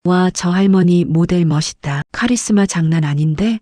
와, 저 할머니 모델 멋있다. 카리스마 장난 아닌데?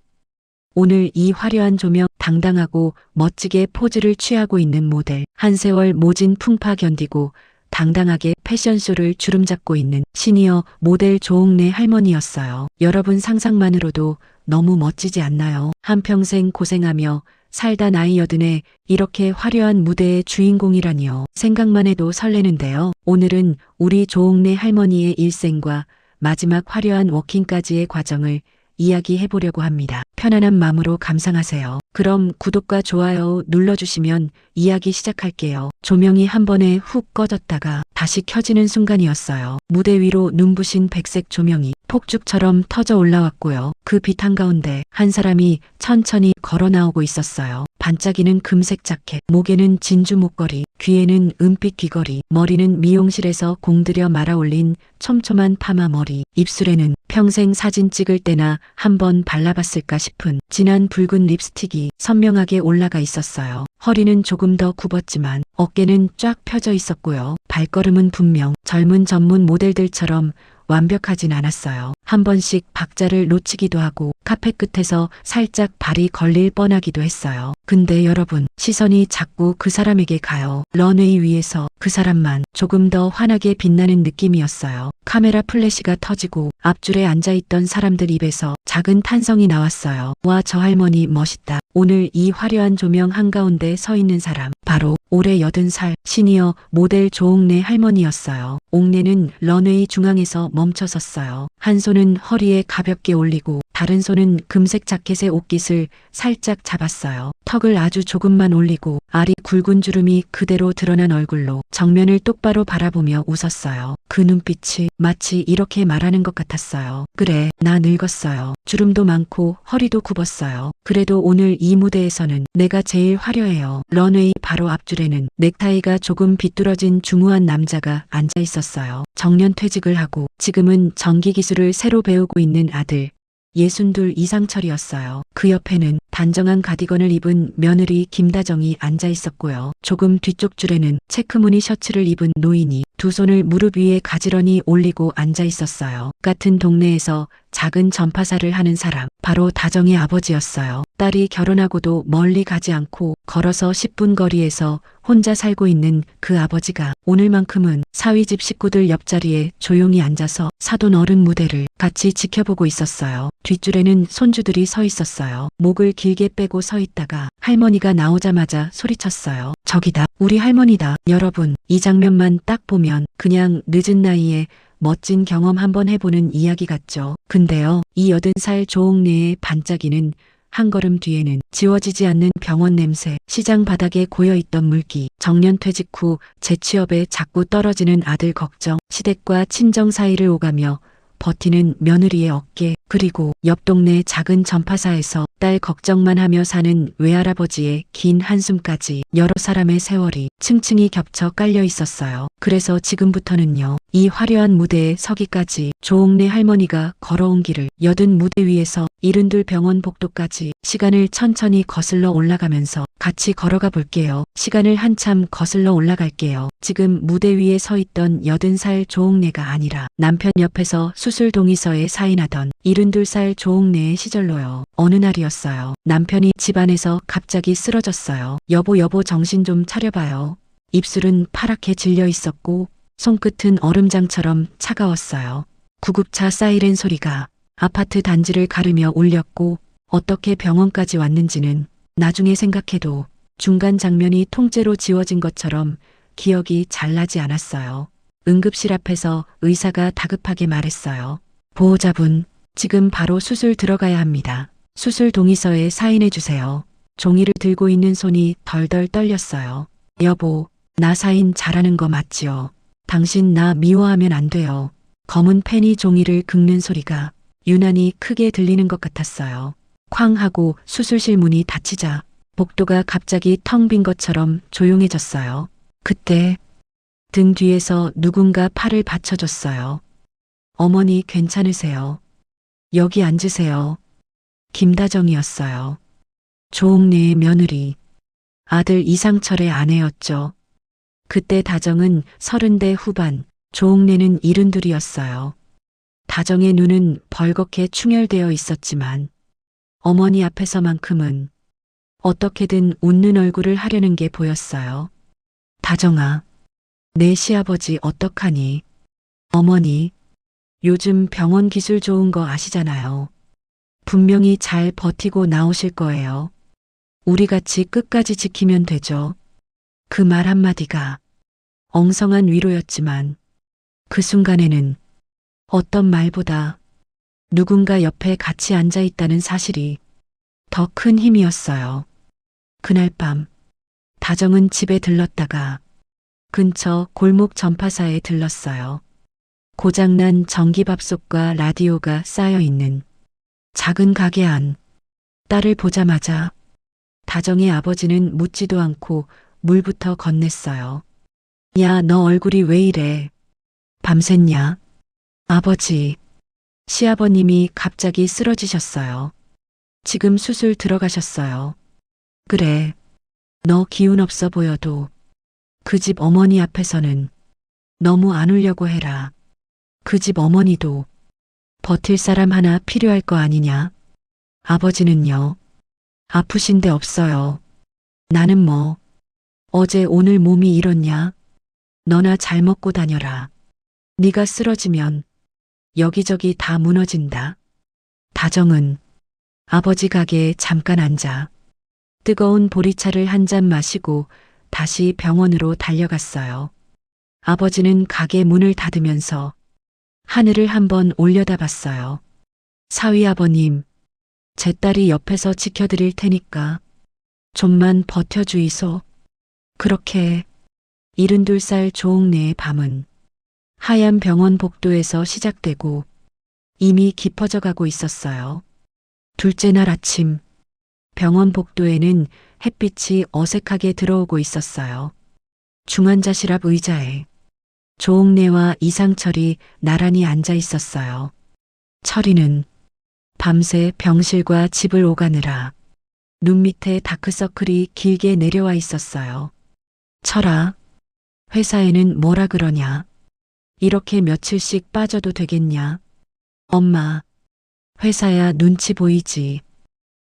오늘 이 화려한 조명 당당하고 멋지게 포즈를 취하고 있는 모델. 한 세월 모진 풍파 견디고 당당하게 패션쇼를 주름잡고 있는 시니어 모델 조옥래 할머니였어요. 여러분 상상만으로도 너무 멋지지 않나요? 한평생 고생하며 살다 나이 여든에 이렇게 화려한 무대의 주인공이라니요. 생각만 해도 설레는데요. 오늘은 우리 조옥래 할머니의 일생과 마지막 화려한 워킹까지의 과정을 이야기해 보려고 합니다. 편안한 마음으로 감상하세요. 그럼 구독과 좋아요 눌러주시면 이야기 시작할게요. 조명이 한 번에 훅 꺼졌다가 다시 켜지는 순간이었어요. 무대 위로 눈부신 백색 조명이 폭죽처럼 터져 올라왔고요. 그 빛 한가운데 한 사람이 천천히 걸어 나오고 있었어요. 반짝이는 금색 자켓, 목에는 진주 목걸이, 귀에는 은빛 귀걸이, 머리는 미용실에서 공들여 말아 올린 촘촘한 파마 머리, 입술에는 평생 사진 찍을 때나 한번 발라봤을까 싶은 진한 붉은 립스틱이 선명하게 올라가 있었어요. 허리는 조금 더 굽었지만 어깨는 쫙 펴져 있었고요. 발걸음은 분명 젊은 전문 모델들처럼 완벽하진 않았어요. 한 번씩 박자를 놓치기도 하고 카펫 끝에서 살짝 발이 걸릴 뻔하기도 했어요. 근데 여러분, 시선이 자꾸 그 사람에게 가요. 런웨이 위에서 그 사람만 조금 더 환하게 빛나는 느낌이었어요. 카메라 플래시가 터지고 앞줄에 앉아있던 사람들 입에서 작은 탄성이 나왔어요. 와, 저 할머니 멋있다. 오늘 이 화려한 조명 한가운데 서 있는 사람, 바로 올해 80살 시니어 모델 조옥래 할머니였어요. 옥래는 런웨이 중앙에서 멈춰 섰어요. 한 손은 허리에 가볍게 올리고 다른 손은 금색 자켓의 옷깃을 살짝 잡았어요. 턱을 아주 조금만 올리고 알이 굵은 주름이 그대로 드러난 얼굴로 정면을 똑바로 바라보며 웃었어요. 그 눈빛이 마치 이렇게 말하는 것 같았어요. 그래, 나 늙었어요. 주름도 많고 허리도 굽었어요. 그래도 오늘 이 무대에서는 내가 제일 화려해요. 런웨이 바로 앞줄에는 넥타이가 조금 비뚤어진 중후한 남자가 앉아 있었어요. 정년 퇴직을 하고 지금은 전기 기술을 새로 배우고 있는 아들. 62 이상철이었어요. 그 옆에는 단정한 가디건을 입은 며느리 김다정이 앉아 있었고요. 조금 뒤쪽 줄에는 체크무늬 셔츠를 입은 노인이 두 손을 무릎 위에 가지런히 올리고 앉아 있었어요. 같은 동네에서 작은 전파사를 하는 사람, 바로 다정의 아버지였어요. 딸이 결혼하고도 멀리 가지 않고 걸어서 10분 거리에서 혼자 살고 있는 그 아버지가 오늘만큼은 사위집 식구들 옆자리에 조용히 앉아서 사돈 어른 무대를 같이 지켜보고 있었어요. 뒷줄에는 손주들이 서 있었어요. 목을 길게 빼고 서 있다가 할머니가 나오자마자 소리쳤어요. 저기다, 우리 할머니다. 여러분, 이 장면만 딱 보면 그냥 늦은 나이에 멋진 경험 한번 해보는 이야기 같죠. 근데요, 이 80살 조옥래의 반짝이는 한 걸음 뒤에는 지워지지 않는 병원 냄새, 시장 바닥에 고여있던 물기, 정년 퇴직 후 재취업에 자꾸 떨어지는 아들 걱정, 시댁과 친정 사이를 오가며 버티는 며느리의 어깨, 그리고 옆 동네 작은 전파사에서 딸 걱정만 하며 사는 외할아버지의 긴 한숨까지 여러 사람의 세월이 층층이 겹쳐 깔려 있었어요. 그래서 지금부터는요, 이 화려한 무대에 서기까지 조옥래 할머니가 걸어온 길을 80 무대 위에서 72 병원 복도까지 시간을 천천히 거슬러 올라가면서 같이 걸어가 볼게요. 시간을 한참 거슬러 올라갈게요. 지금 무대 위에 서 있던 80살 조옥래가 아니라 남편 옆에서 수술 동의서에 사인하던 72살 조옥래의 시절로요. 어느 날이었어요. 남편이 집안에서 갑자기 쓰러졌어요. 여보 정신 좀 차려봐요. 입술은 파랗게 질려 있었고 손끝은 얼음장처럼 차가웠어요. 구급차 사이렌 소리가 아파트 단지를 가르며 울렸고 어떻게 병원까지 왔는지는 나중에 생각해도 중간 장면이 통째로 지워진 것처럼 기억이 잘 나지 않았어요. 응급실 앞에서 의사가 다급하게 말했어요. 보호자분, 지금 바로 수술 들어가야 합니다. 수술 동의서에 사인해 주세요. 종이를 들고 있는 손이 덜덜 떨렸어요. 여보, 나 사인 잘하는 거 맞지요? 당신 나 미워하면 안 돼요. 검은 펜이 종이를 긁는 소리가 유난히 크게 들리는 것 같았어요. 쾅 하고 수술실 문이 닫히자 복도가 갑자기 텅 빈 것처럼 조용해졌어요. 그때 등 뒤에서 누군가 팔을 받쳐줬어요. 어머니 괜찮으세요? 여기 앉으세요. 김다정이었어요. 조옥래의 며느리, 아들 이상철의 아내였죠. 그때 다정은 30대 후반, 조옥래는 72이었어요. 다정의 눈은 벌겋게 충혈되어 있었지만 어머니 앞에서만큼은 어떻게든 웃는 얼굴을 하려는 게 보였어요. 다정아, 내 시아버지 어떡하니? 어머니, 요즘 병원 기술 좋은 거 아시잖아요. 분명히 잘 버티고 나오실 거예요. 우리 같이 끝까지 지키면 되죠. 그 말 한마디가 엉성한 위로였지만 그 순간에는 어떤 말보다 누군가 옆에 같이 앉아 있다는 사실이 더 큰 힘이었어요. 그날 밤 다정은 집에 들렀다가 근처 골목 전파사에 들렀어요. 고장난 전기밥솥과 라디오가 쌓여 있는 작은 가게 안. 딸을 보자마자 다정의 아버지는 묻지도 않고 물부터 건넸어요. 야, 너 얼굴이 왜 이래? 밤샜냐? 아버지, 시아버님이 갑자기 쓰러지셨어요. 지금 수술 들어가셨어요. 그래, 너 기운 없어 보여도 그 집 어머니 앞에서는 너무 안 울려고 해라. 그 집 어머니도 버틸 사람 하나 필요할 거 아니냐? 아버지는요? 아프신데 없어요. 나는 뭐, 어제 오늘 몸이 이렇냐? 너나 잘 먹고 다녀라. 네가 쓰러지면 여기저기 다 무너진다. 다정은 아버지 가게에 잠깐 앉아 뜨거운 보리차를 한 잔 마시고 다시 병원으로 달려갔어요. 아버지는 가게 문을 닫으면서 하늘을 한번 올려다봤어요. 사위아버님, 제 딸이 옆에서 지켜드릴 테니까 좀만 버텨주이소. 그렇게 72살 조옥래의 밤은 하얀 병원 복도에서 시작되고 이미 깊어져 가고 있었어요. 둘째 날 아침, 병원 복도에는 햇빛이 어색하게 들어오고 있었어요. 중환자실 앞 의자에 조옥래와 이상철이 나란히 앉아 있었어요. 철이는 밤새 병실과 집을 오가느라 눈 밑에 다크서클이 길게 내려와 있었어요. 철아, 회사에는 뭐라 그러냐? 이렇게 며칠씩 빠져도 되겠냐? 엄마, 회사야 눈치 보이지.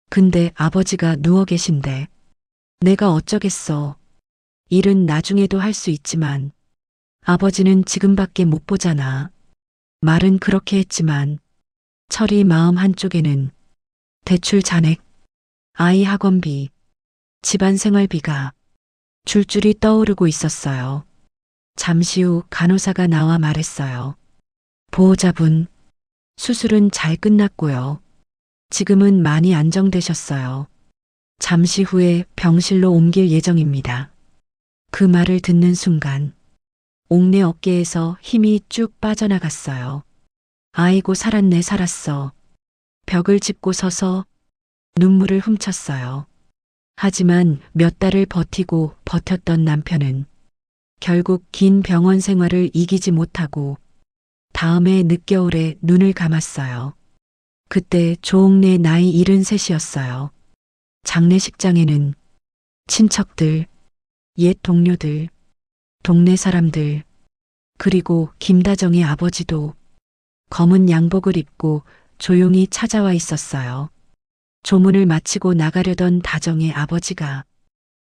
근데 아버지가 누워 계신데 내가 어쩌겠어. 일은 나중에도 할 수 있지만 아버지는 지금밖에 못 보잖아. 말은 그렇게 했지만 철이 마음 한쪽에는 대출 잔액, 아이 학원비, 집안 생활비가 줄줄이 떠오르고 있었어요. 잠시 후 간호사가 나와 말했어요. 보호자분, 수술은 잘 끝났고요. 지금은 많이 안정되셨어요. 잠시 후에 병실로 옮길 예정입니다. 그 말을 듣는 순간 옥내 어깨에서 힘이 쭉 빠져나갔어요. 아이고 살았네 살았어. 벽을 짚고 서서 눈물을 훔쳤어요. 하지만 몇 달을 버티고 버텼던 남편은 결국 긴 병원 생활을 이기지 못하고 다음해 늦겨울에 눈을 감았어요. 그때 조옥래 나이 73이었어요. 장례식장에는 친척들, 옛 동료들, 동네 사람들, 그리고 김다정의 아버지도 검은 양복을 입고 조용히 찾아와 있었어요. 조문을 마치고 나가려던 다정의 아버지가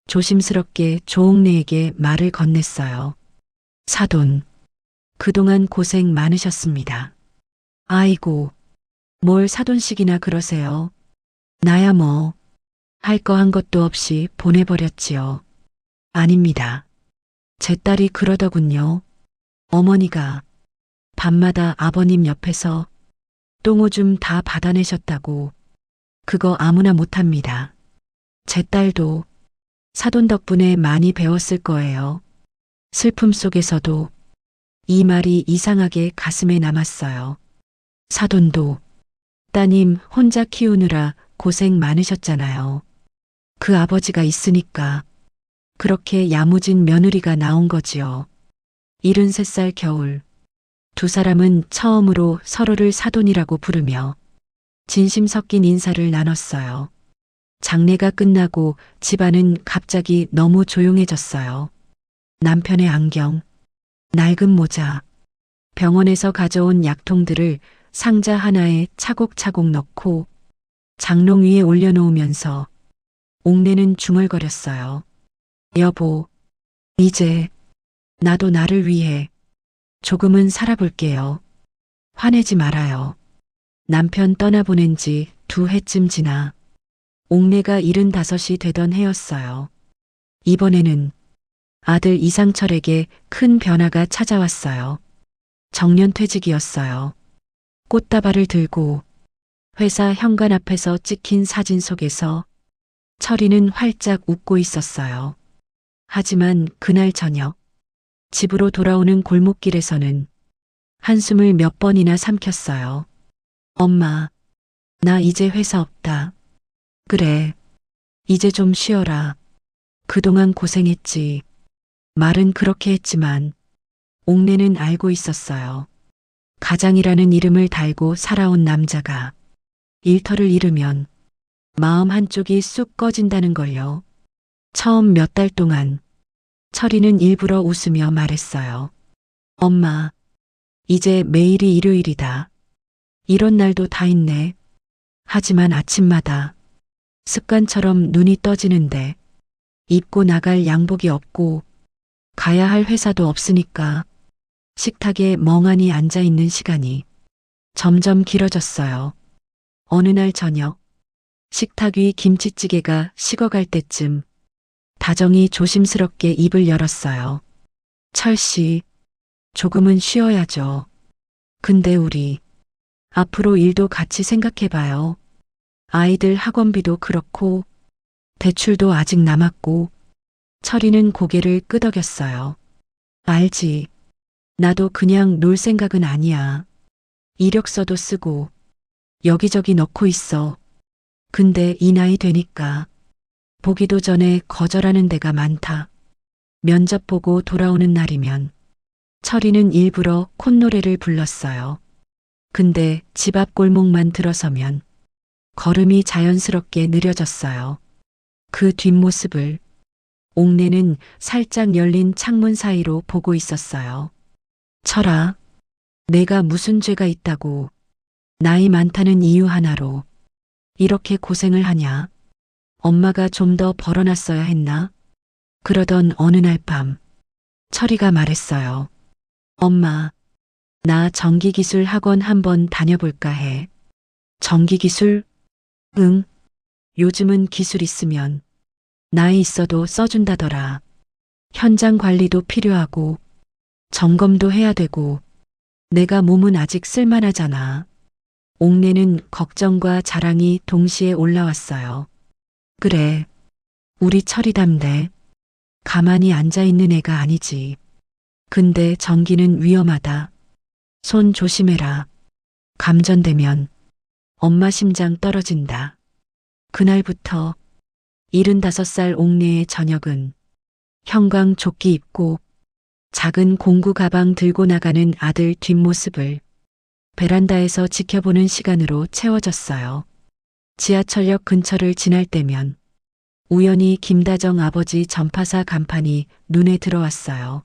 조심스럽게 조옥래에게 말을 건넸어요. 사돈, 그동안 고생 많으셨습니다. 아이고, 뭘 사돈씩이나 그러세요. 나야 뭐, 할 거 한 것도 없이 보내버렸지요. 아닙니다. 제 딸이 그러더군요. 어머니가 밤마다 아버님 옆에서 똥오줌 다 받아내셨다고. 그거 아무나 못합니다. 제 딸도 사돈 덕분에 많이 배웠을 거예요. 슬픔 속에서도 이 말이 이상하게 가슴에 남았어요. 사돈도 따님 혼자 키우느라 고생 많으셨잖아요. 그 아버지가 있으니까 그렇게 야무진 며느리가 나온 거지요. 73살 겨울, 두 사람은 처음으로 서로를 사돈이라고 부르며 진심 섞인 인사를 나눴어요. 장례가 끝나고 집안은 갑자기 너무 조용해졌어요. 남편의 안경, 낡은 모자, 병원에서 가져온 약통들을 상자 하나에 차곡차곡 넣고 장롱 위에 올려놓으면서 옥내는 중얼거렸어요. 여보, 이제 나도 나를 위해 조금은 살아볼게요. 화내지 말아요. 남편 떠나보낸 지 2해쯤 지나 옥내가 75이 되던 해였어요. 이번에는 아들 이상철에게 큰 변화가 찾아왔어요. 정년퇴직이었어요. 꽃다발을 들고 회사 현관 앞에서 찍힌 사진 속에서 철이는 활짝 웃고 있었어요. 하지만 그날 저녁 집으로 돌아오는 골목길에서는 한숨을 몇 번이나 삼켰어요. 엄마, 나 이제 회사 없다. 그래, 이제 좀 쉬어라. 그동안 고생했지. 말은 그렇게 했지만 옥내는 알고 있었어요. 가장이라는 이름을 달고 살아온 남자가 일터를 잃으면 마음 한쪽이 쑥 꺼진다는 걸요. 처음 몇 달 동안 철이는 일부러 웃으며 말했어요. 엄마, 이제 매일이 일요일이다. 이런 날도 다 있네. 하지만 아침마다 습관처럼 눈이 떠지는데 입고 나갈 양복이 없고 가야 할 회사도 없으니까 식탁에 멍하니 앉아 있는 시간이 점점 길어졌어요. 어느 날 저녁 식탁 위 김치찌개가 식어갈 때쯤 다정이 조심스럽게 입을 열었어요. 철씨, 조금은 쉬어야죠. 근데 우리 앞으로 일도 같이 생각해봐요. 아이들 학원비도 그렇고 대출도 아직 남았고. 철이는 고개를 끄덕였어요. 알지. 나도 그냥 놀 생각은 아니야. 이력서도 쓰고 여기저기 넣고 있어. 근데 이 나이 되니까 보기도 전에 거절하는 데가 많다. 면접 보고 돌아오는 날이면 철이는 일부러 콧노래를 불렀어요. 근데 집 앞 골목만 들어서면 걸음이 자연스럽게 느려졌어요. 그 뒷모습을 옥내는 살짝 열린 창문 사이로 보고 있었어요. 철아, 내가 무슨 죄가 있다고 나이 많다는 이유 하나로 이렇게 고생을 하냐? 엄마가 좀 더 벌어놨어야 했나? 그러던 어느 날 밤 철이가 말했어요. 엄마, 나 전기기술 학원 한번 다녀볼까 해. 전기기술? 응. 요즘은 기술 있으면 나이 있어도 써준다더라. 현장 관리도 필요하고 점검도 해야 되고 내가 몸은 아직 쓸만하잖아. 옥내는 걱정과 자랑이 동시에 올라왔어요. 그래, 우리 철이담대. 가만히 앉아있는 애가 아니지. 근데 전기는 위험하다. 손 조심해라. 감전되면 엄마 심장 떨어진다. 그날부터 75살 옥내의 저녁은 형광 조끼 입고 작은 공구 가방 들고 나가는 아들 뒷모습을 베란다에서 지켜보는 시간으로 채워졌어요. 지하철역 근처를 지날 때면 우연히 김다정 아버지 전파사 간판이 눈에 들어왔어요.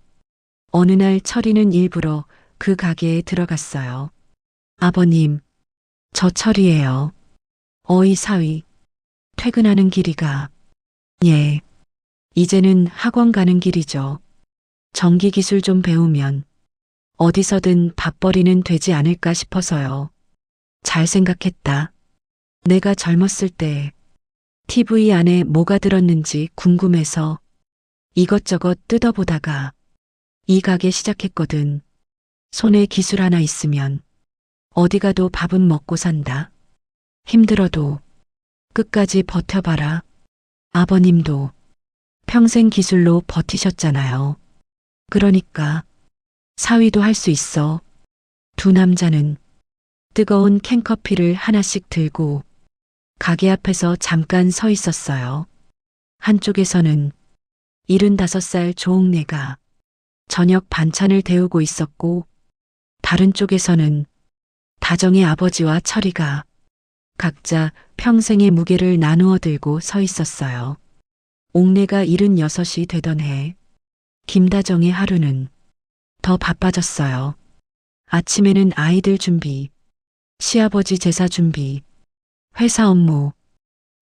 어느 날 철이는 일부러 그 가게에 들어갔어요. 아버님, 저 철이에요. 어이 사위, 퇴근하는 길이가. 예, 이제는 학원 가는 길이죠. 전기기술 좀 배우면 어디서든 밥벌이는 되지 않을까 싶어서요. 잘 생각했다. 내가 젊었을 때 TV 안에 뭐가 들었는지 궁금해서 이것저것 뜯어보다가 이 가게 시작했거든. 손에 기술 하나 있으면 어디 가도 밥은 먹고 산다. 힘들어도 끝까지 버텨봐라. 아버님도 평생 기술로 버티셨잖아요. 그러니까 사위도 할 수 있어. 두 남자는 뜨거운 캔커피를 하나씩 들고 가게 앞에서 잠깐 서 있었어요. 한쪽에서는 75살 조옥래가 저녁 반찬을 데우고 있었고 다른 쪽에서는 다정의 아버지와 철이가 각자 평생의 무게를 나누어 들고 서 있었어요. 옥래가 76이 되던 해 김다정의 하루는 더 바빠졌어요. 아침에는 아이들 준비, 시아버지 제사 준비, 회사 업무,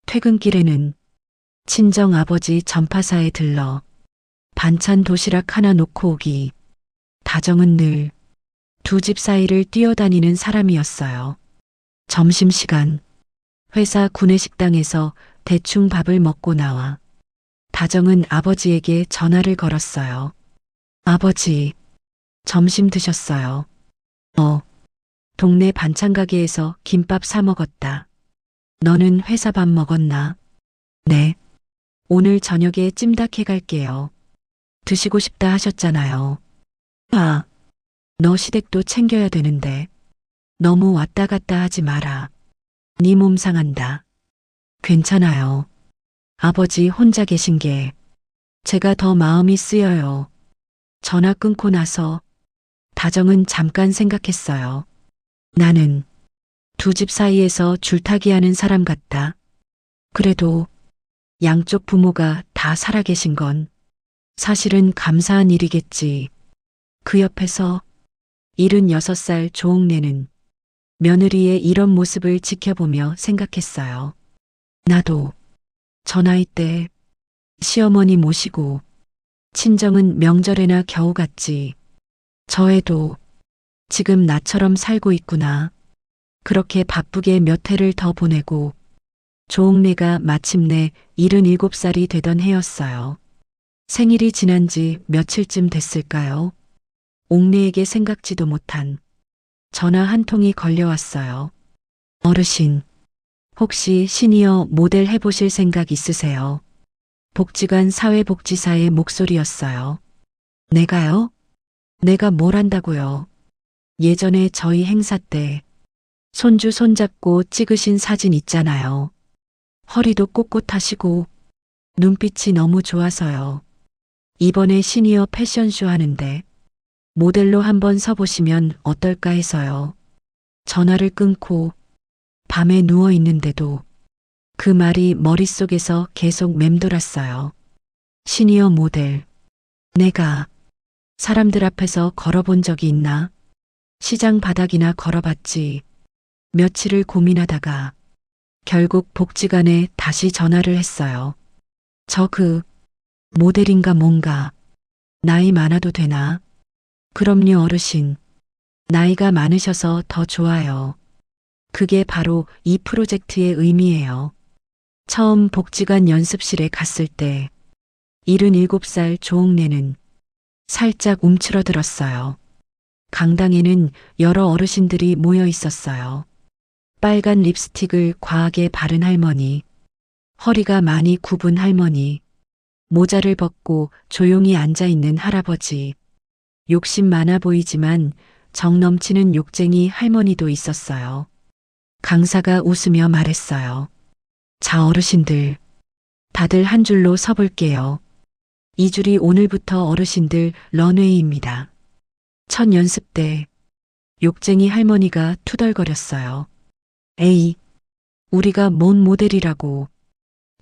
퇴근길에는 친정 아버지 전파사에 들러 반찬 도시락 하나 놓고 오기. 다정은 늘 두 집 사이를 뛰어다니는 사람이었어요. 점심시간, 회사 구내식당에서 대충 밥을 먹고 나와 다정은 아버지에게 전화를 걸었어요. 아버지, 점심 드셨어요? 동네 반찬 가게에서 김밥 사 먹었다. 너는 회사 밥 먹었나? 네. 오늘 저녁에 찜닭 해갈게요. 드시고 싶다 하셨잖아요. 아, 너 시댁도 챙겨야 되는데. 너무 왔다 갔다 하지 마라. 네 몸 상한다. 괜찮아요. 아버지 혼자 계신 게 제가 더 마음이 쓰여요. 전화 끊고 나서 다정은 잠깐 생각했어요. 나는 두 집 사이에서 줄타기 하는 사람 같다. 그래도 양쪽 부모가 다 살아계신 건 사실은 감사한 일이겠지. 그 옆에서 76살 조옥래는 며느리의 이런 모습을 지켜보며 생각했어요. 나도 저 나이 때 시어머니 모시고 친정은 명절에나 겨우 갔지. 저 애도 지금 나처럼 살고 있구나. 그렇게 바쁘게 몇 해를 더 보내고 조옥래가 마침내 77살이 되던 해였어요. 생일이 지난 지 며칠쯤 됐을까요? 옥래에게 생각지도 못한 전화 한 통이 걸려왔어요. 어르신, 혹시 시니어 모델 해보실 생각 있으세요? 복지관 사회복지사의 목소리였어요. 내가요? 내가 뭘 한다고요? 예전에 저희 행사 때 손주 손잡고 찍으신 사진 있잖아요. 허리도 꼿꼿하시고 눈빛이 너무 좋아서요. 이번에 시니어 패션쇼 하는데 모델로 한번 서보시면 어떨까 해서요. 전화를 끊고 밤에 누워 있는데도 그 말이 머릿속에서 계속 맴돌았어요. 시니어 모델. 내가 사람들 앞에서 걸어본 적이 있나? 시장 바닥이나 걸어봤지. 며칠을 고민하다가 결국 복지관에 다시 전화를 했어요. 저 모델인가 뭔가. 나이 많아도 되나? 그럼요, 어르신. 나이가 많으셔서 더 좋아요. 그게 바로 이 프로젝트의 의미예요. 처음 복지관 연습실에 갔을 때 77살 조옥래는 살짝 움츠러들었어요. 강당에는 여러 어르신들이 모여 있었어요. 빨간 립스틱을 과하게 바른 할머니, 허리가 많이 굽은 할머니, 모자를 벗고 조용히 앉아 있는 할아버지, 욕심 많아 보이지만 정 넘치는 욕쟁이 할머니도 있었어요. 강사가 웃으며 말했어요. 자, 어르신들, 다들 한 줄로 서볼게요. 이 줄이 오늘부터 어르신들 런웨이입니다. 첫 연습 때 욕쟁이 할머니가 투덜거렸어요. 에이, 우리가 뭔 모델이라고.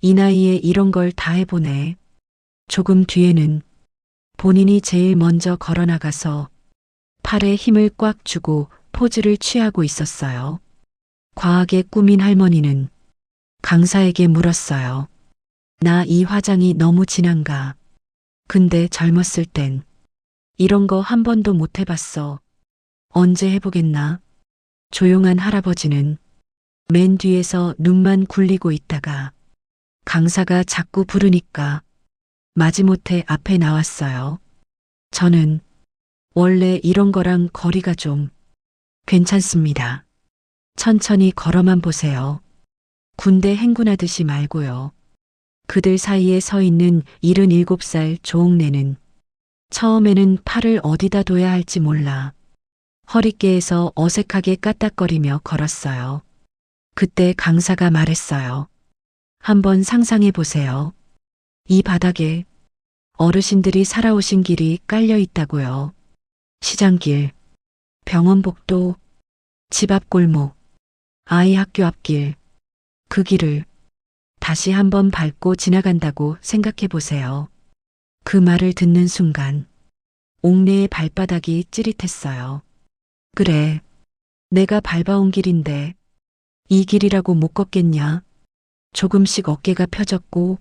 이 나이에 이런 걸 다 해보네. 조금 뒤에는 본인이 제일 먼저 걸어나가서 팔에 힘을 꽉 주고 포즈를 취하고 있었어요. 과하게 꾸민 할머니는 강사에게 물었어요. 나 이 화장이 너무 진한가? 근데 젊었을 땐 이런 거 한 번도 못 해봤어. 언제 해보겠나? 조용한 할아버지는 맨 뒤에서 눈만 굴리고 있다가 강사가 자꾸 부르니까 마지못해 앞에 나왔어요. 저는 원래 이런 거랑 거리가 좀 괜찮습니다. 천천히 걸어만 보세요. 군대 행군하듯이 말고요. 그들 사이에 서 있는 77살 조옥래는 처음에는 팔을 어디다 둬야 할지 몰라 허리께에서 어색하게 까딱거리며 걸었어요. 그때 강사가 말했어요. 한번 상상해 보세요. 이 바닥에 어르신들이 살아오신 길이 깔려 있다고요. 시장길, 병원 복도, 집 앞 골목, 아이 학교 앞길, 그 길을 다시 한번 밟고 지나간다고 생각해 보세요. 그 말을 듣는 순간 옥래의 발바닥이 찌릿했어요. 그래, 내가 밟아온 길인데 이 길이라고 못 걷겠냐. 조금씩 어깨가 펴졌고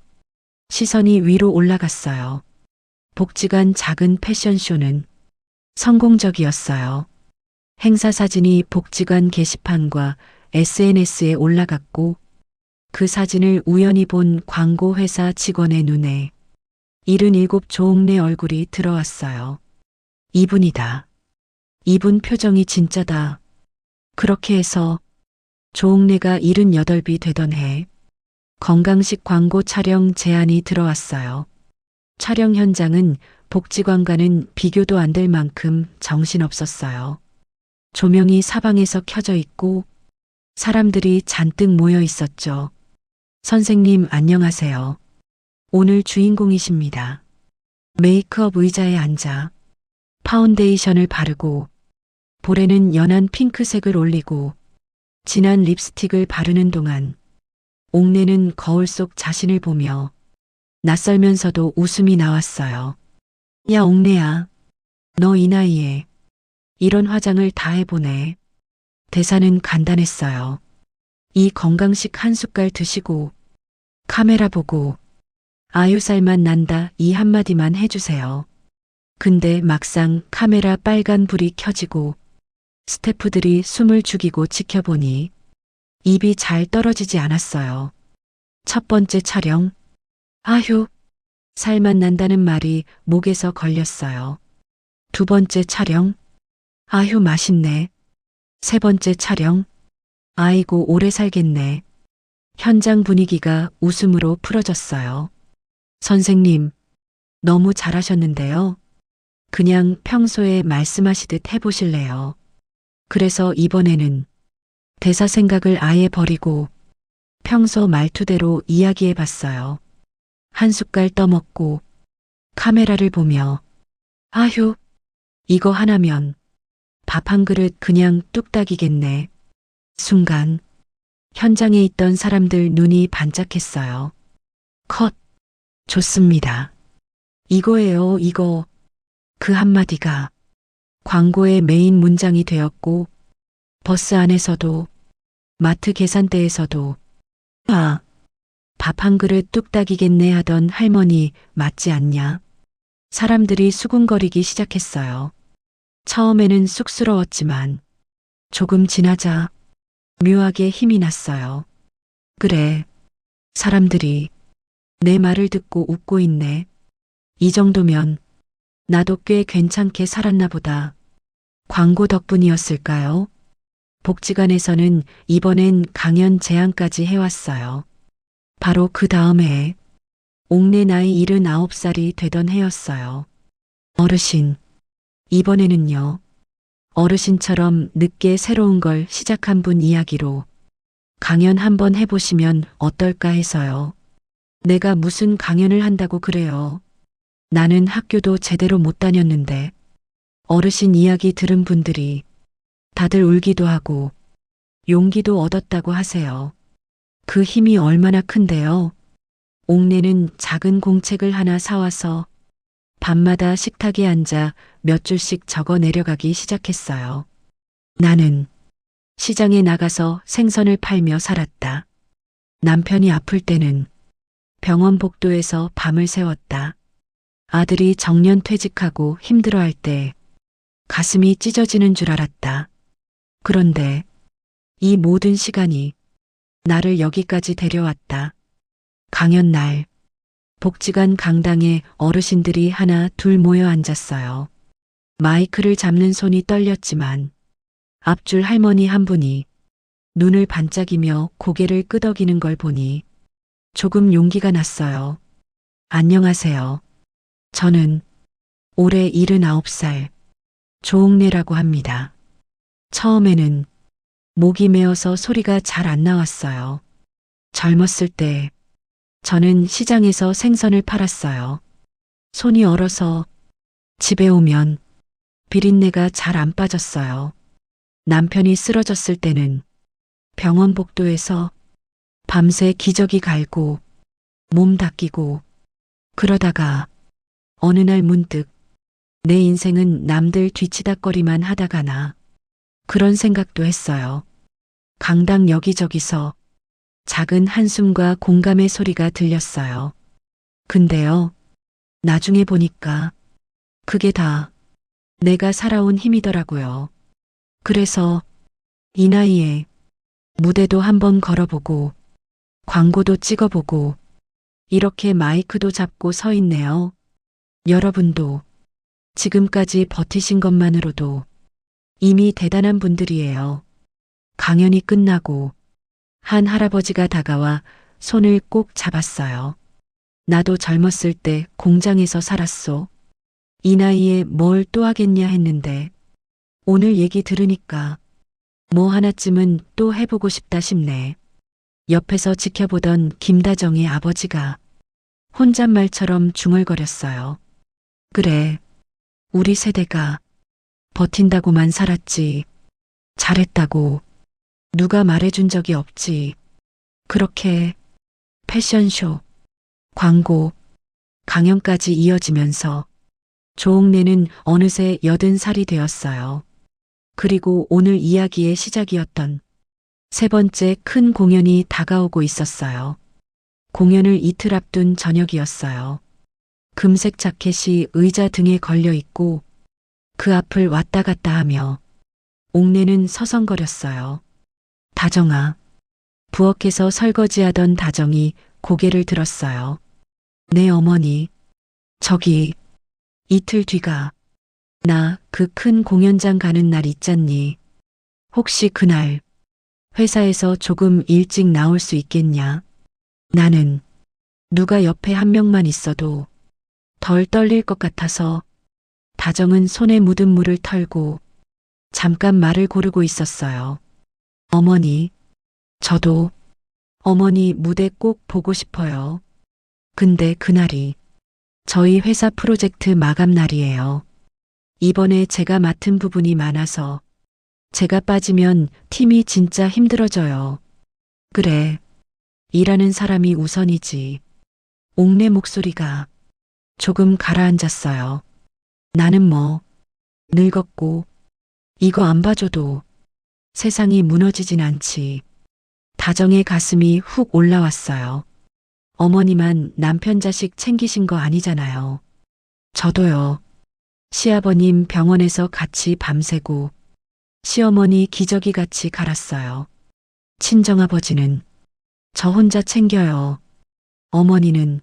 시선이 위로 올라갔어요. 복지관 작은 패션쇼는 성공적이었어요. 행사 사진이 복지관 게시판과 SNS에 올라갔고 그 사진을 우연히 본 광고 회사 직원의 눈에 77 조옥래 얼굴이 들어왔어요. 이분이다. 이분 표정이 진짜다. 그렇게 해서 조옥래가 78이 되던 해 건강식 광고 촬영 제안이 들어왔어요. 촬영 현장은 복지관과는 비교도 안 될 만큼 정신없었어요. 조명이 사방에서 켜져 있고 사람들이 잔뜩 모여 있었죠. 선생님 안녕하세요. 오늘 주인공이십니다. 메이크업 의자에 앉아 파운데이션을 바르고 볼에는 연한 핑크색을 올리고 진한 립스틱을 바르는 동안 옥내는 거울 속 자신을 보며 낯설면서도 웃음이 나왔어요. 야 옥내야, 너 이 나이에 이런 화장을 다 해보네. 대사는 간단했어요. 이 건강식 한 숟갈 드시고 카메라 보고 아유살만 난다 이 한마디만 해주세요. 근데 막상 카메라 빨간 불이 켜지고 스태프들이 숨을 죽이고 지켜보니 입이 잘 떨어지지 않았어요. 첫 번째 촬영, 아휴, 살만 난다는 말이 목에서 걸렸어요. 두 번째 촬영, 아휴 맛있네. 세 번째 촬영, 아이고 오래 살겠네. 현장 분위기가 웃음으로 풀어졌어요. 선생님, 너무 잘하셨는데요. 그냥 평소에 말씀하시듯 해보실래요? 그래서 이번에는 대사 생각을 아예 버리고 평소 말투대로 이야기해봤어요. 한 숟갈 떠먹고 카메라를 보며 아휴, 이거 하나면 밥 한 그릇 그냥 뚝딱이겠네. 순간 현장에 있던 사람들 눈이 반짝했어요. 컷. 좋습니다. 이거예요, 이거. 그 한마디가 광고의 메인 문장이 되었고 버스 안에서도 마트 계산대에서도 아, 밥 한 그릇 뚝딱이겠네 하던 할머니 맞지 않냐? 사람들이 수군거리기 시작했어요. 처음에는 쑥스러웠지만 조금 지나자 묘하게 힘이 났어요. 그래, 사람들이 내 말을 듣고 웃고 있네. 이 정도면 나도 꽤 괜찮게 살았나 보다. 광고 덕분이었을까요? 복지관에서는 이번엔 강연 제안까지 해왔어요. 바로 그 다음 해에 옥내 나이 79살이 되던 해였어요. 어르신, 이번에는요. 어르신처럼 늦게 새로운 걸 시작한 분 이야기로 강연 한번 해보시면 어떨까 해서요. 내가 무슨 강연을 한다고 그래요. 나는 학교도 제대로 못 다녔는데 어르신 이야기 들은 분들이 다들 울기도 하고 용기도 얻었다고 하세요. 그 힘이 얼마나 큰데요. 옥내는 작은 공책을 하나 사와서 밤마다 식탁에 앉아 몇 줄씩 적어 내려가기 시작했어요. 나는 시장에 나가서 생선을 팔며 살았다. 남편이 아플 때는 병원 복도에서 밤을 새웠다. 아들이 정년 퇴직하고 힘들어할 때 가슴이 찢어지는 줄 알았다. 그런데 이 모든 시간이 나를 여기까지 데려왔다. 강연 날 복지관 강당에 어르신들이 하나 둘 모여 앉았어요. 마이크를 잡는 손이 떨렸지만 앞줄 할머니 한 분이 눈을 반짝이며 고개를 끄덕이는 걸 보니 조금 용기가 났어요. 안녕하세요. 저는 올해 79살 조옥래라고 합니다. 처음에는 목이 메어서 소리가 잘 안 나왔어요. 젊었을 때 저는 시장에서 생선을 팔았어요. 손이 얼어서 집에 오면 비린내가 잘 안 빠졌어요. 남편이 쓰러졌을 때는 병원 복도에서 밤새 기저귀 갈고 몸 닦이고 그러다가 어느 날 문득 내 인생은 남들 뒤치다꺼리만 하다가나 그런 생각도 했어요. 강당 여기저기서 작은 한숨과 공감의 소리가 들렸어요. 근데요, 나중에 보니까 그게 다 내가 살아온 힘이더라고요. 그래서 이 나이에 무대도 한번 걸어보고 광고도 찍어보고 이렇게 마이크도 잡고 서 있네요. 여러분도 지금까지 버티신 것만으로도 이미 대단한 분들이에요. 강연이 끝나고 한 할아버지가 다가와 손을 꼭 잡았어요. 나도 젊었을 때 공장에서 살았소. 이 나이에 뭘 또 하겠냐 했는데 오늘 얘기 들으니까 뭐 하나쯤은 또 해보고 싶다 싶네. 옆에서 지켜보던 김다정의 아버지가 혼잣말처럼 중얼거렸어요. 그래, 우리 세대가 버틴다고만 살았지. 잘했다고 누가 말해준 적이 없지. 그렇게 패션쇼, 광고, 강연까지 이어지면서 조옥래는 어느새 80살이 되었어요. 그리고 오늘 이야기의 시작이었던 세 번째 큰 공연이 다가오고 있었어요. 공연을 이틀 앞둔 저녁이었어요. 금색 자켓이 의자 등에 걸려 있고 그 앞을 왔다 갔다 하며 옥래는 서성거렸어요. 다정아. 부엌에서 설거지하던 다정이 고개를 들었어요. 네 어머니. 저기 이틀 뒤가 나 그 큰 공연장 가는 날 있잖니. 혹시 그날 회사에서 조금 일찍 나올 수 있겠냐? 나는 누가 옆에 한 명만 있어도 덜 떨릴 것 같아서. 다정은 손에 묻은 물을 털고 잠깐 말을 고르고 있었어요. 어머니, 저도 어머니 무대 꼭 보고 싶어요. 근데 그날이 저희 회사 프로젝트 마감 날이에요. 이번에 제가 맡은 부분이 많아서 제가 빠지면 팀이 진짜 힘들어져요. 그래, 일하는 사람이 우선이지. 옥내 목소리가 조금 가라앉았어요. 나는 뭐 늙었고 이거 안 봐줘도 세상이 무너지진 않지. 다정의 가슴이 훅 올라왔어요. 어머니만 남편 자식 챙기신 거 아니잖아요. 저도요. 시아버님 병원에서 같이 밤새고 시어머니 기저귀 같이 갈았어요. 친정아버지는 저 혼자 챙겨요. 어머니는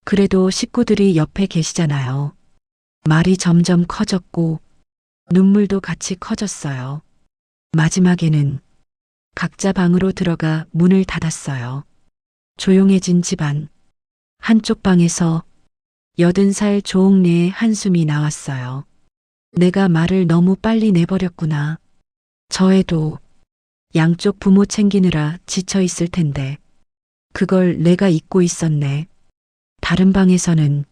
그래도 식구들이 옆에 계시잖아요. 말이 점점 커졌고 눈물도 같이 커졌어요. 마지막에는 각자 방으로 들어가 문을 닫았어요. 조용해진 집안. 한쪽 방에서 80살 조옥래의 한숨이 나왔어요. 내가 말을 너무 빨리 내버렸구나. 저 애도 양쪽 부모 챙기느라 지쳐 있을 텐데 그걸 내가 잊고 있었네. 다른 방에서는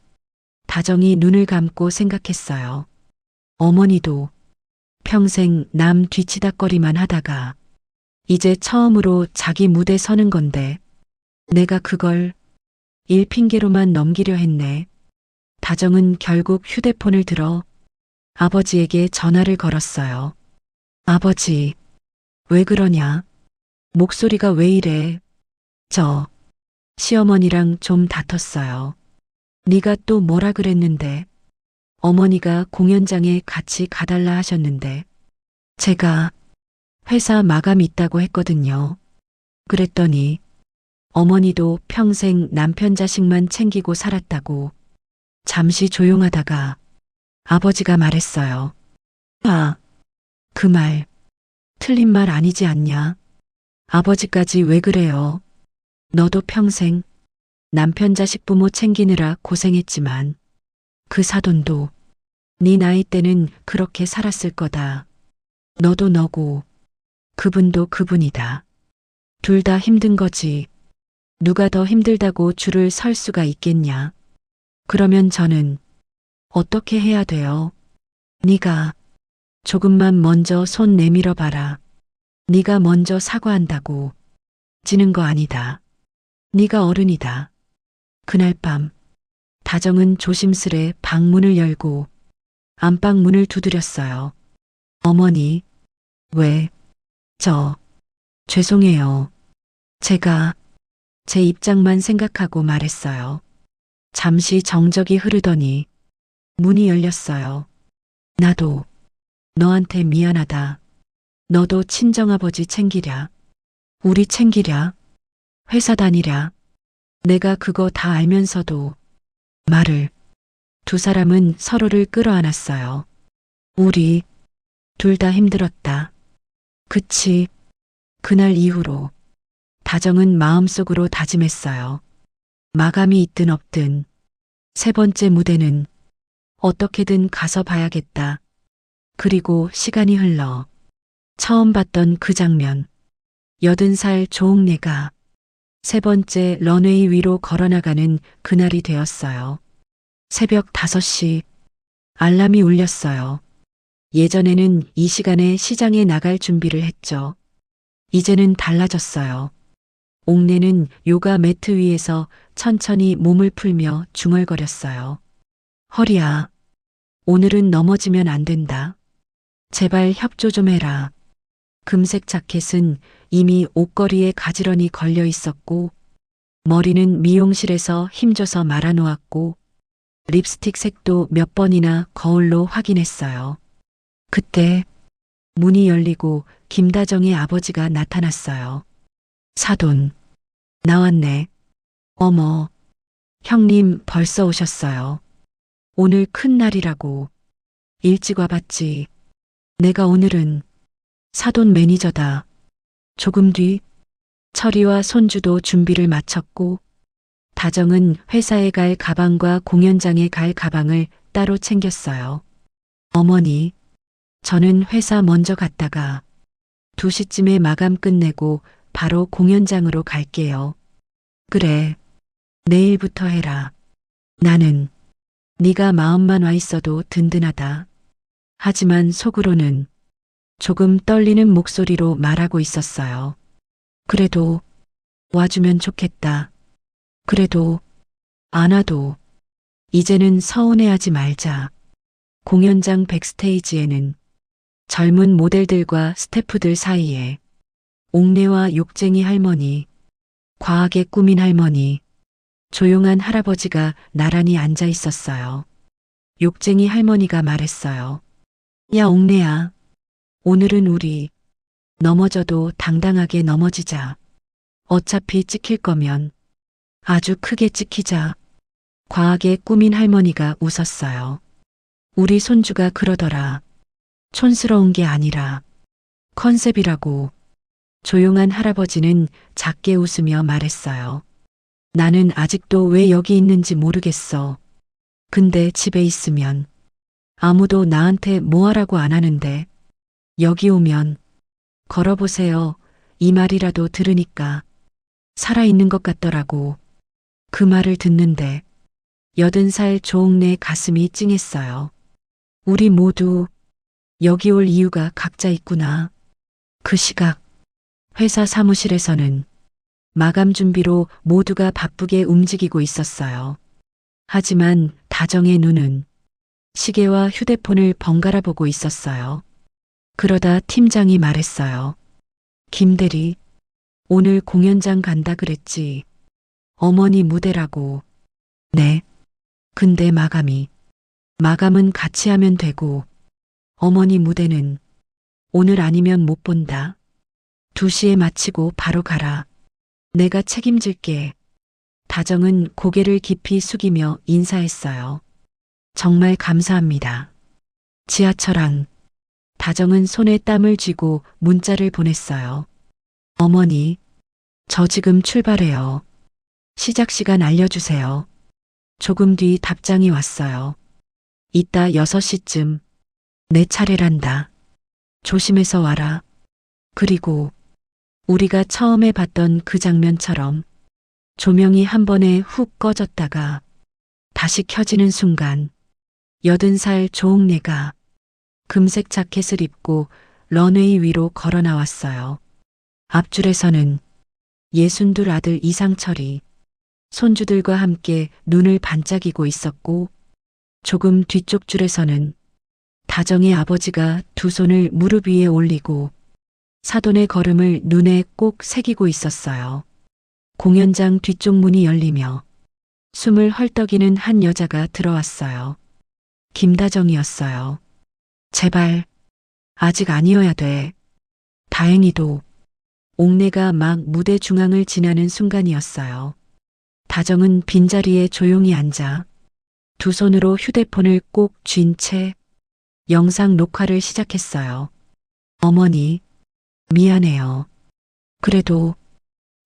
다정이 눈을 감고 생각했어요. 어머니도 평생 남 뒤치다꺼리만 하다가 이제 처음으로 자기 무대 서는 건데 내가 그걸 일 핑계로만 넘기려 했네. 다정은 결국 휴대폰을 들어 아버지에게 전화를 걸었어요. 아버지, 왜 그러냐? 목소리가 왜 이래? 저 시어머니랑 좀 다퉜어요. 네가 또 뭐라 그랬는데? 어머니가 공연장에 같이 가달라 하셨는데 제가 회사 마감 있다고 했거든요. 그랬더니 어머니도 평생 남편 자식만 챙기고 살았다고. 잠시 조용하다가 아버지가 말했어요. 아, 그 말 틀린 말 아니지 않냐? 아버지까지 왜 그래요? 너도 평생 남편 자식 부모 챙기느라 고생했지만 그 사돈도 네 나이 때는 그렇게 살았을 거다. 너도 너고 그분도 그분이다. 둘 다 힘든 거지. 누가 더 힘들다고 줄을 설 수가 있겠냐? 그러면 저는 어떻게 해야 돼요? 네가 조금만 먼저 손 내밀어 봐라. 네가 먼저 사과한다고 지는 거 아니다. 네가 어른이다. 그날 밤 다정은 조심스레 방문을 열고 안방 문을 두드렸어요. 어머니, 왜? 죄송해요. 제가 제 입장만 생각하고 말했어요. 잠시 정적이 흐르더니 문이 열렸어요. 나도 너한테 미안하다. 너도 친정아버지 챙기랴. 우리 챙기랴. 회사 다니랴. 내가 그거 다 알면서도 말을. 두 사람은 서로를 끌어안았어요. 우리 둘 다 힘들었다. 그치. 그날 이후로 다정은 마음속으로 다짐했어요. 마감이 있든 없든 세 번째 무대는 어떻게든 가서 봐야겠다. 그리고 시간이 흘러 처음 봤던 그 장면. 80살 조옥래가 세 번째 런웨이 위로 걸어나가는 그날이 되었어요. 새벽 5시 알람이 울렸어요. 예전에는 이 시간에 시장에 나갈 준비를 했죠. 이제는 달라졌어요. 옥래는 요가 매트 위에서 천천히 몸을 풀며 중얼거렸어요. 허리야, 오늘은 넘어지면 안 된다. 제발 협조 좀 해라. 금색 자켓은 이미 옷걸이에 가지런히 걸려 있었고, 머리는 미용실에서 힘줘서 말아놓았고, 립스틱 색도 몇 번이나 거울로 확인했어요. 그때 문이 열리고 김다정의 아버지가 나타났어요. 사돈, 나왔네. 어머, 형님 벌써 오셨어요. 오늘 큰 날이라고. 일찍 와봤지. 내가 오늘은 사돈 매니저다. 조금 뒤 철이와 손주도 준비를 마쳤고 다정은 회사에 갈 가방과 공연장에 갈 가방을 따로 챙겼어요. 어머니, 저는 회사 먼저 갔다가 2시쯤에 마감 끝내고 바로 공연장으로 갈게요. 그래, 내일부터 해라. 나는 네가 마음만 와 있어도 든든하다. 하지만 속으로는 조금 떨리는 목소리로 말하고 있었어요. 그래도 와주면 좋겠다. 그래도 안 와도 이제는 서운해하지 말자. 공연장 백스테이지에는 젊은 모델들과 스태프들 사이에 옥래와 욕쟁이 할머니, 과하게 꾸민 할머니, 조용한 할아버지가 나란히 앉아 있었어요. 욕쟁이 할머니가 말했어요. 야, 옥래야. 오늘은 우리 넘어져도 당당하게 넘어지자. 어차피 찍힐 거면 아주 크게 찍히자. 과하게 꾸민 할머니가 웃었어요. 우리 손주가 그러더라. 촌스러운 게 아니라 컨셉이라고. 조용한 할아버지는 작게 웃으며 말했어요. 나는 아직도 왜 여기 있는지 모르겠어. 근데 집에 있으면 아무도 나한테 뭐 하라고 안 하는데 여기 오면 걸어보세요. 이 말이라도 들으니까 살아있는 것 같더라고. 그 말을 듣는데 80살 조옥래 가슴이 찡했어요. 우리 모두 여기 올 이유가 각자 있구나. 그 시각 회사 사무실에서는 마감 준비로 모두가 바쁘게 움직이고 있었어요. 하지만 다정의 눈은 시계와 휴대폰을 번갈아 보고 있었어요. 그러다 팀장이 말했어요. 김대리, 오늘 공연장 간다 그랬지. 어머니 무대라고. 네. 근데 마감은 같이 하면 되고 어머니 무대는 오늘 아니면 못 본다. 2시에 마치고 바로 가라. 내가 책임질게. 다정은 고개를 깊이 숙이며 인사했어요. 정말 감사합니다. 지하철 안. 다정은 손에 땀을 쥐고 문자를 보냈어요. 어머니, 저 지금 출발해요. 시작 시간 알려주세요. 조금 뒤 답장이 왔어요. 이따 6시쯤. 내 차례란다. 조심해서 와라. 그리고 우리가 처음에 봤던 그 장면처럼 조명이 한 번에 훅 꺼졌다가 다시 켜지는 순간 80살 조옥래가 금색 자켓을 입고 런웨이 위로 걸어 나왔어요. 앞줄에서는 62 아들 이상철이 손주들과 함께 눈을 반짝이고 있었고 조금 뒤쪽 줄에서는 다정의 아버지가 두 손을 무릎 위에 올리고 사돈의 걸음을 눈에 꼭 새기고 있었어요. 공연장 뒤쪽 문이 열리며 숨을 헐떡이는 한 여자가 들어왔어요. 김다정이었어요. 제발, 아직 아니어야 돼. 다행히도 옥내가 막 무대 중앙을 지나는 순간이었어요. 다정은 빈자리에 조용히 앉아 두 손으로 휴대폰을 꼭 쥔 채 영상 녹화를 시작했어요. 어머니, 미안해요. 그래도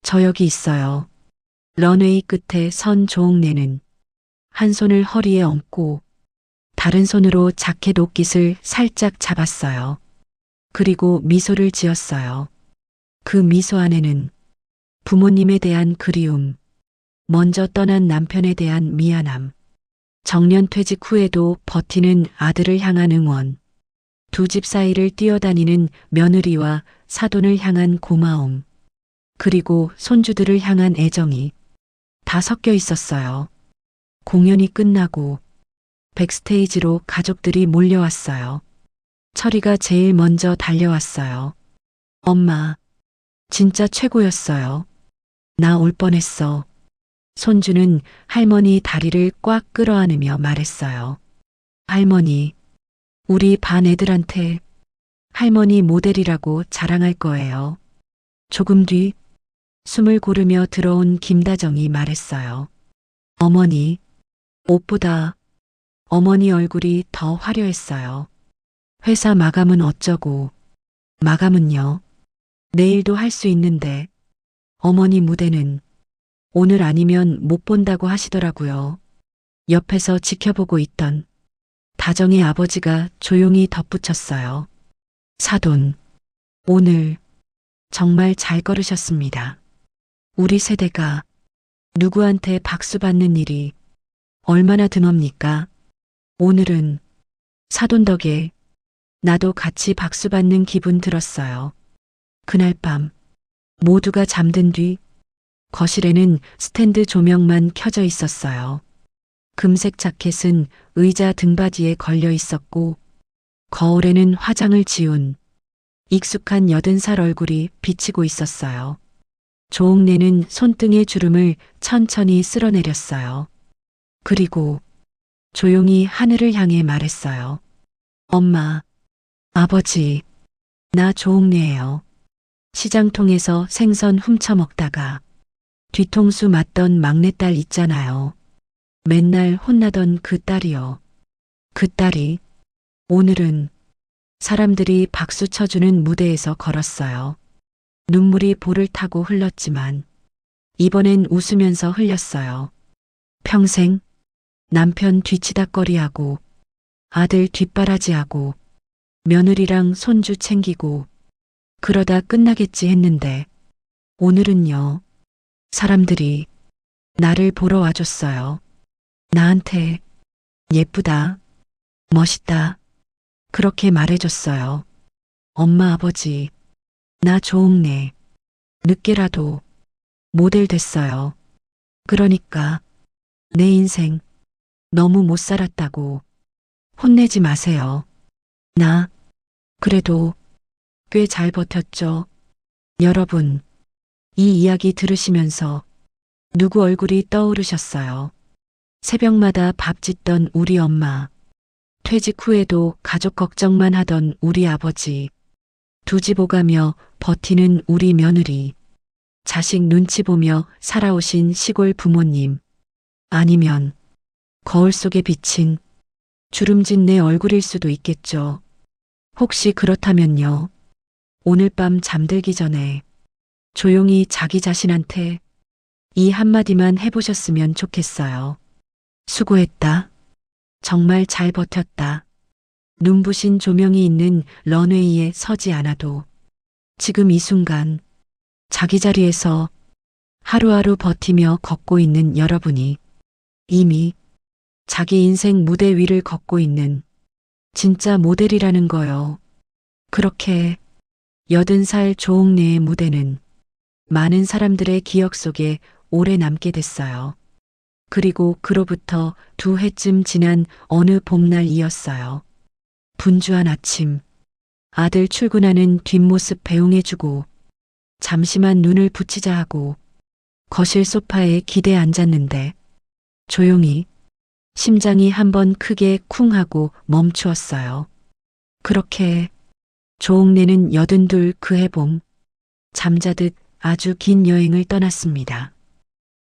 저 여기 있어요. 런웨이 끝에 선 조옥래는 한 손을 허리에 얹고 다른 손으로 자켓 옷깃을 살짝 잡았어요. 그리고 미소를 지었어요. 그 미소 안에는 부모님에 대한 그리움, 먼저 떠난 남편에 대한 미안함, 정년퇴직 후에도 버티는 아들을 향한 응원, 두 집 사이를 뛰어다니는 며느리와 사돈을 향한 고마움, 그리고 손주들을 향한 애정이 다 섞여 있었어요. 공연이 끝나고 백스테이지로 가족들이 몰려왔어요. 철이가 제일 먼저 달려왔어요. 엄마, 진짜 최고였어요. 나 올 뻔했어. 손주는 할머니 다리를 꽉 끌어안으며 말했어요. 할머니, 우리 반 애들한테 할머니 모델이라고 자랑할 거예요. 조금 뒤 숨을 고르며 들어온 김다정이 말했어요. 어머니, 옷보다 어머니 얼굴이 더 화려했어요. 회사 마감은 어쩌고, 마감은요. 내일도 할 수 있는데, 어머니 무대는 오늘 아니면 못 본다고 하시더라고요. 옆에서 지켜보고 있던 다정의 아버지가 조용히 덧붙였어요. 사돈, 오늘 정말 잘 걸으셨습니다. 우리 세대가 누구한테 박수 받는 일이 얼마나 드뭅니까? 오늘은 사돈 덕에 나도 같이 박수 받는 기분 들었어요. 그날 밤 모두가 잠든 뒤 거실에는 스탠드 조명만 켜져 있었어요. 금색 자켓은 의자 등받이에 걸려 있었고 거울에는 화장을 지운 익숙한 80살 얼굴이 비치고 있었어요. 조옥래는 손등의 주름을 천천히 쓸어내렸어요. 그리고 조용히 하늘을 향해 말했어요. 엄마, 아버지, 나 조옥래예요. 시장통에서 생선 훔쳐 먹다가 뒤통수 맞던 막내딸 있잖아요. 맨날 혼나던 그 딸이요. 그 딸이 오늘은 사람들이 박수 쳐주는 무대에서 걸었어요. 눈물이 볼을 타고 흘렀지만 이번엔 웃으면서 흘렸어요. 평생 남편 뒤치다꺼리하고 아들 뒷바라지하고 며느리랑 손주 챙기고 그러다 끝나겠지 했는데 오늘은요. 사람들이 나를 보러 와줬어요. 나한테 예쁘다, 멋있다 그렇게 말해줬어요. 엄마 아버지, 나 조옥래 늦게라도 모델 됐어요. 그러니까 내 인생 너무 못 살았다고 혼내지 마세요. 나 그래도 꽤 잘 버텼죠. 여러분, 이 이야기 들으시면서 누구 얼굴이 떠오르셨어요? 새벽마다 밥 짓던 우리 엄마, 퇴직 후에도 가족 걱정만 하던 우리 아버지, 두 집 오가며 버티는 우리 며느리, 자식 눈치 보며 살아오신 시골 부모님, 아니면 거울 속에 비친 주름진 내 얼굴일 수도 있겠죠. 혹시 그렇다면요. 오늘 밤 잠들기 전에 조용히 자기 자신한테 이 한마디만 해보셨으면 좋겠어요. 수고했다. 정말 잘 버텼다. 눈부신 조명이 있는 런웨이에 서지 않아도 지금 이 순간 자기 자리에서 하루하루 버티며 걷고 있는 여러분이 이미 자기 인생 무대 위를 걷고 있는 진짜 모델이라는 거요. 그렇게 80살 조옥래의 무대는 많은 사람들의 기억 속에 오래 남게 됐어요. 그리고 그로부터 2해쯤 지난 어느 봄날이었어요. 분주한 아침, 아들 출근하는 뒷모습 배웅해주고 잠시만 눈을 붙이자 하고 거실 소파에 기대 앉았는데 조용히 심장이 한번 크게 쿵 하고 멈추었어요. 그렇게 조옥래는 82 그 해봄 잠자듯 아주 긴 여행을 떠났습니다.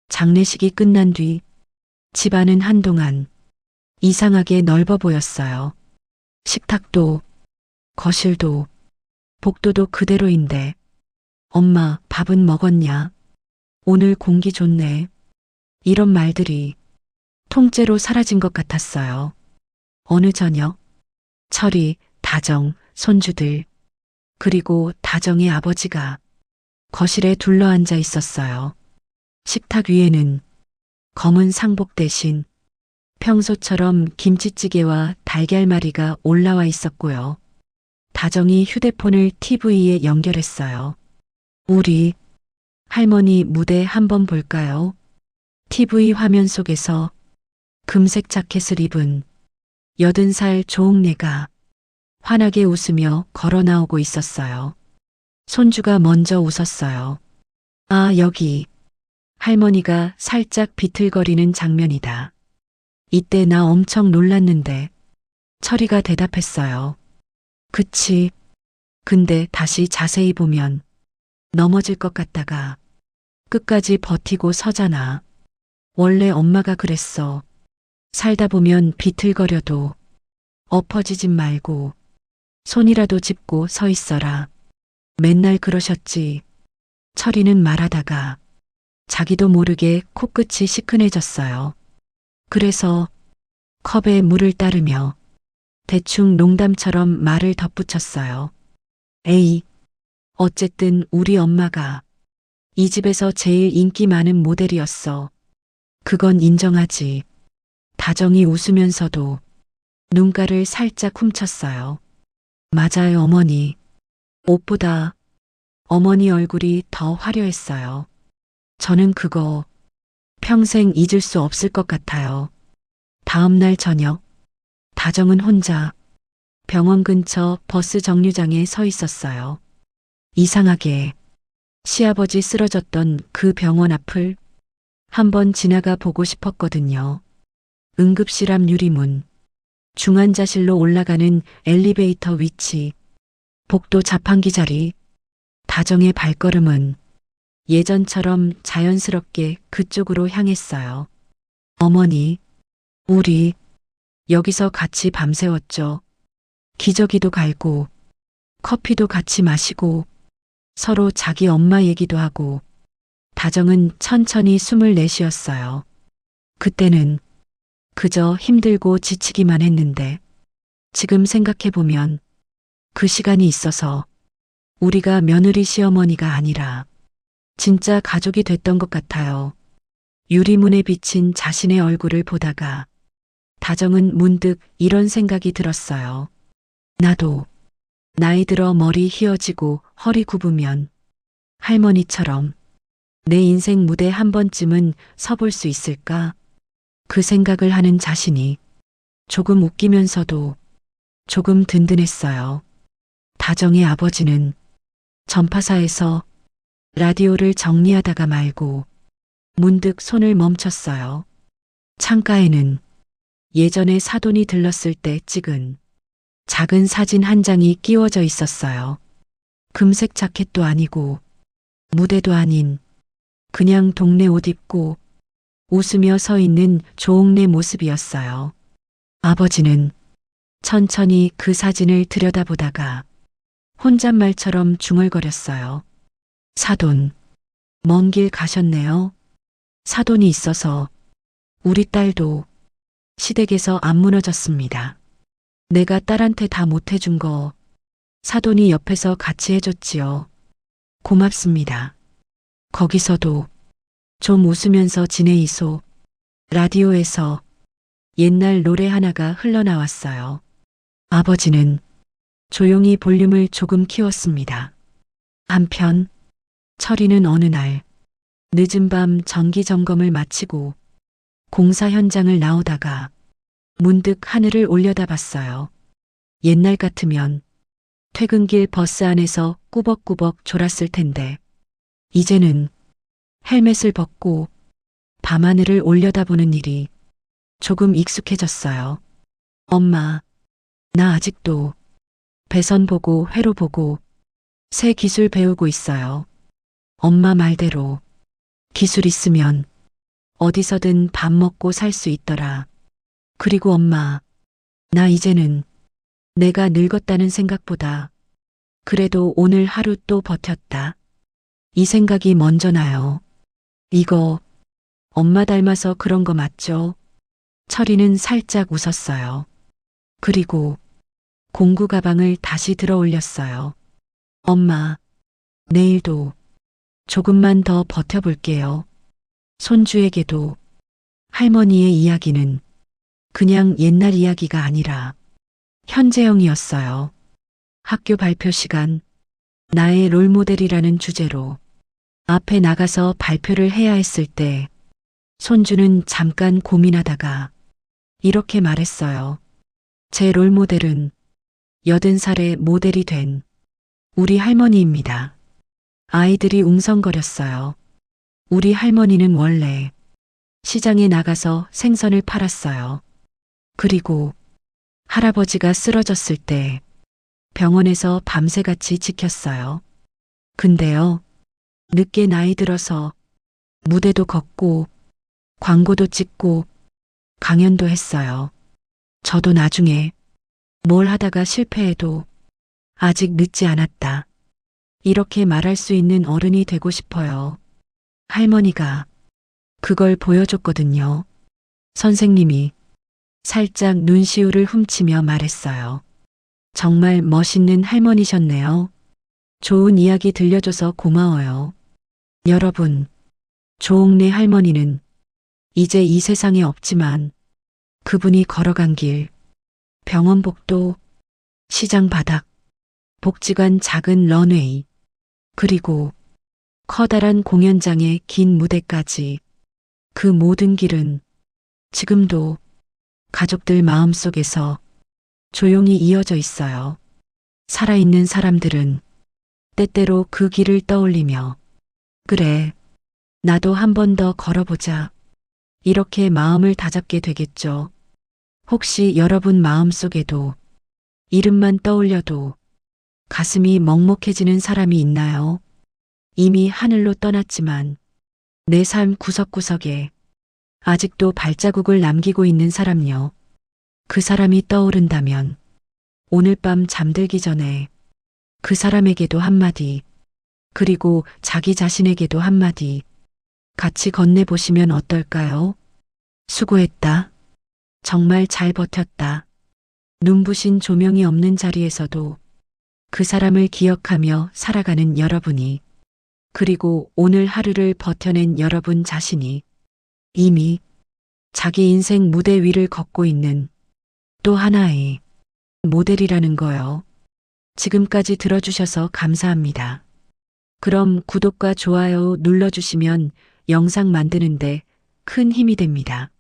장례식이 끝난 뒤 집안은 한동안 이상하게 넓어 보였어요. 식탁도 거실도 복도도 그대로인데 엄마 밥은 먹었냐? 오늘 공기 좋네. 이런 말들이 통째로 사라진 것 같았어요. 어느 저녁 철이, 다정, 손주들 그리고 다정의 아버지가 거실에 둘러앉아 있었어요. 식탁 위에는 검은 상복 대신 평소처럼 김치찌개와 달걀말이가 올라와 있었고요. 다정이 휴대폰을 TV에 연결했어요. 우리 할머니 무대 한번 볼까요? TV 화면 속에서 금색 자켓을 입은 80살 조옥래가 환하게 웃으며 걸어 나오고 있었어요. 손주가 먼저 웃었어요. 아, 여기. 할머니가 살짝 비틀거리는 장면이다. 이때 나 엄청 놀랐는데 철이가 대답했어요. 그치. 근데 다시 자세히 보면 넘어질 것 같다가 끝까지 버티고 서잖아. 원래 엄마가 그랬어. 살다 보면 비틀거려도 엎어지진 말고 손이라도 짚고 서 있어라. 맨날 그러셨지. 철이는 말하다가 자기도 모르게 코끝이 시큰해졌어요. 그래서 컵에 물을 따르며 대충 농담처럼 말을 덧붙였어요. 에이, 어쨌든 우리 엄마가 이 집에서 제일 인기 많은 모델이었어. 그건 인정하지. 다정이 웃으면서도 눈가를 살짝 훔쳤어요. 맞아요, 어머니. 옷보다 어머니 얼굴이 더 화려했어요. 저는 그거 평생 잊을 수 없을 것 같아요. 다음 날 저녁, 다정은 혼자 병원 근처 버스 정류장에 서 있었어요. 이상하게 시아버지 쓰러졌던 그 병원 앞을 한번 지나가 보고 싶었거든요. 응급실 앞 유리문, 중환자실로 올라가는 엘리베이터 위치, 복도 자판기 자리, 다정의 발걸음은 예전처럼 자연스럽게 그쪽으로 향했어요. 어머니, 우리 여기서 같이 밤새웠죠. 기저귀도 갈고 커피도 같이 마시고 서로 자기 엄마 얘기도 하고 다정은 천천히 숨을 내쉬었어요. 그때는 그저 힘들고 지치기만 했는데 지금 생각해보면 그 시간이 있어서 우리가 며느리 시어머니가 아니라 진짜 가족이 됐던 것 같아요. 유리문에 비친 자신의 얼굴을 보다가 다정은 문득 이런 생각이 들었어요. 나도 나이 들어 머리 휘어지고 허리 굽으면 할머니처럼 내 인생 무대 한 번쯤은 서볼 수 있을까? 그 생각을 하는 자신이 조금 웃기면서도 조금 든든했어요. 다정의 아버지는 전파사에서 라디오를 정리하다가 말고 문득 손을 멈췄어요. 창가에는 예전에 사돈이 들렀을 때 찍은 작은 사진 한 장이 끼워져 있었어요. 금색 자켓도 아니고 무대도 아닌 그냥 동네 옷 입고 웃으며 서 있는 조옥래 모습이었어요. 아버지는 천천히 그 사진을 들여다보다가 혼잣말처럼 중얼거렸어요. 사돈, 먼 길 가셨네요. 사돈이 있어서 우리 딸도 시댁에서 안 무너졌습니다. 내가 딸한테 다 못해준 거 사돈이 옆에서 같이 해줬지요. 고맙습니다. 거기서도 좀 웃으면서 지내이소. 라디오에서 옛날 노래 하나가 흘러나왔어요. 아버지는 조용히 볼륨을 조금 키웠습니다. 한편 철이는 어느 날 늦은 밤 정기 점검을 마치고 공사 현장을 나오다가 문득 하늘을 올려다봤어요. 옛날 같으면 퇴근길 버스 안에서 꾸벅꾸벅 졸았을 텐데 이제는 헬멧을 벗고 밤하늘을 올려다보는 일이 조금 익숙해졌어요. 엄마, 나 아직도 배선 보고 회로 보고 새 기술 배우고 있어요. 엄마 말대로 기술 있으면 어디서든 밥 먹고 살 수 있더라. 그리고 엄마, 나 이제는 내가 늙었다는 생각보다 그래도 오늘 하루 또 버텼다. 이 생각이 먼저 나요. 이거 엄마 닮아서 그런 거 맞죠? 철이는 살짝 웃었어요. 그리고 공구 가방을 다시 들어 올렸어요. 엄마, 내일도 조금만 더 버텨볼게요. 손주에게도 할머니의 이야기는 그냥 옛날 이야기가 아니라 현재형이었어요. 학교 발표 시간, 나의 롤모델이라는 주제로 앞에 나가서 발표를 해야 했을 때 손주는 잠깐 고민하다가 이렇게 말했어요. 제 롤모델은 80살의 모델이 된 우리 할머니입니다. 아이들이 웅성거렸어요. 우리 할머니는 원래 시장에 나가서 생선을 팔았어요. 그리고 할아버지가 쓰러졌을 때 병원에서 밤새같이 지켰어요. 근데요, 늦게 나이 들어서 무대도 걷고 광고도 찍고 강연도 했어요. 저도 나중에 뭘 하다가 실패해도 아직 늦지 않았다. 이렇게 말할 수 있는 어른이 되고 싶어요. 할머니가 그걸 보여줬거든요. 선생님이 살짝 눈시울을 훔치며 말했어요. 정말 멋있는 할머니셨네요. 좋은 이야기 들려줘서 고마워요. 여러분, 조옥래 할머니는 이제 이 세상에 없지만 그분이 걸어간 길, 병원 복도, 시장 바닥, 복지관 작은 런웨이, 그리고 커다란 공연장의 긴 무대까지 그 모든 길은 지금도 가족들 마음속에서 조용히 이어져 있어요. 살아있는 사람들은 때때로 그 길을 떠올리며 그래, 나도 한 번 더 걸어보자. 이렇게 마음을 다잡게 되겠죠. 혹시 여러분 마음속에도 이름만 떠올려도 가슴이 먹먹해지는 사람이 있나요? 이미 하늘로 떠났지만 내 삶 구석구석에 아직도 발자국을 남기고 있는 사람요. 그 사람이 떠오른다면 오늘 밤 잠들기 전에 그 사람에게도 한마디, 그리고 자기 자신에게도 한마디 같이 건네보시면 어떨까요? 수고했다. 정말 잘 버텼다. 눈부신 조명이 없는 자리에서도 그 사람을 기억하며 살아가는 여러분이, 그리고 오늘 하루를 버텨낸 여러분 자신이 이미 자기 인생 무대 위를 걷고 있는 또 하나의 모델이라는 거요. 지금까지 들어주셔서 감사합니다. 그럼 구독과 좋아요 눌러주시면 영상 만드는데 큰 힘이 됩니다.